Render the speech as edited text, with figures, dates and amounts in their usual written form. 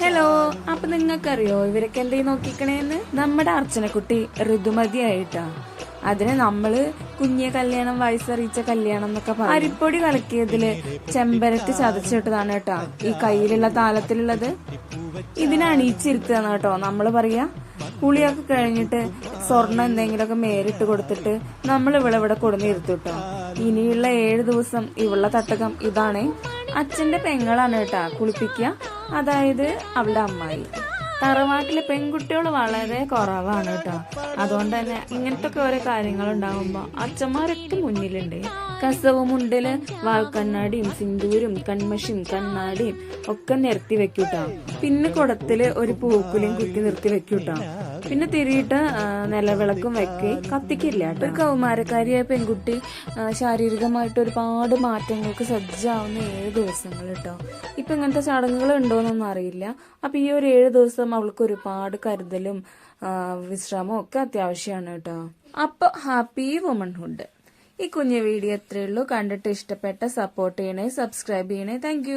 Hello, അപ്പൊ നിങ്ങൾക്കറിയോ ഇവരൊക്കെ എന്തേ നോക്കിക്കണേന്ന്? നമ്മുടെ അർച്ചനക്കുട്ടി ഋതുമതിയായിട്ടാ. അതിന് നമ്മള് കുഞ്ഞെ കല്യാണം, വയസ്സറിയിച്ച കല്യാണം എന്നൊക്കെ പറയും. അരിപ്പൊടി കളിക്കിയതില് ചെമ്പരത്തി ചതച്ചിട്ടതാണ് കേട്ടോ ഈ കയ്യിലുള്ള താലത്തിലുള്ളത്. ഇതിനെ അണിയിച്ചിരുത്തുകയാണ് കേട്ടോ നമ്മള് പറയാ. കുളിയൊക്കെ കഴിഞ്ഞിട്ട് സ്വർണ്ണം എന്തെങ്കിലുമൊക്കെ മേലിട്ട് കൊടുത്തിട്ട് നമ്മൾ ഇവിടെ കൊടുന്ന് ഇരുത്തുട്ടോ. ഇനിയുള്ള 7 ദിവസം ഇവളുടെ തട്ടകം ഇതാണ്. അച്ഛന്റെ പെങ്ങളാണ് കേട്ടാ കുളിപ്പിക്കുക, അതായത് അവളുടെ അമ്മായി. തറവാട്ടിലെ പെൺകുട്ടികൾ വളരെ കുറവാണ് കേട്ടോ. അതുകൊണ്ട് തന്നെ ഇങ്ങനത്തെ ഒക്കെ ഓരോ കാര്യങ്ങൾ ഉണ്ടാകുമ്പോ അച്ഛന്മാരൊക്കെ മുന്നിലുണ്ട്. കസവ് മുണ്ടില് വാൽക്കണ്ണാടിയും സിന്ദൂരും കൺമഷിയും കണ്ണാടിയും ഒക്കെ നിരത്തി വെക്കൂട്ടോ. പിന്നെ കുടത്തില് ഒരു പൂക്കുലയും കുത്തി നിർത്തി വെക്കൂട്ടോ. പിന്നെ തിരിയിട്ട് നിലവിളക്കും വെക്കി കത്തിക്കില്ല. ഒരു കൗമാരക്കാരിയായ പെൺകുട്ടി ശാരീരികമായിട്ട് ഒരുപാട് മാറ്റങ്ങൾക്ക് സജ്ജാവുന്ന 7 ദിവസങ്ങൾ കേട്ടോ. ഇപ്പൊ ഇങ്ങനത്തെ ചടങ്ങുകൾ ഉണ്ടോന്നൊന്നും അറിയില്ല. അപ്പൊ ഈ ഒരു 7 ദിവസം അവൾക്ക് ഒരുപാട് കരുതലും വിശ്രമവും ഒക്കെ അത്യാവശ്യമാണ് കേട്ടോ. അപ്പൊ ഹാപ്പി വുമൺഹുഡ്. ഈ കുഞ്ഞു വീഡിയോ എത്രയുള്ളൂ. കണ്ടിട്ട് ഇഷ്ടപ്പെട്ട സപ്പോർട്ട് ചെയ്യണേ, സബ്സ്ക്രൈബ് ചെയ്യണേ. താങ്ക്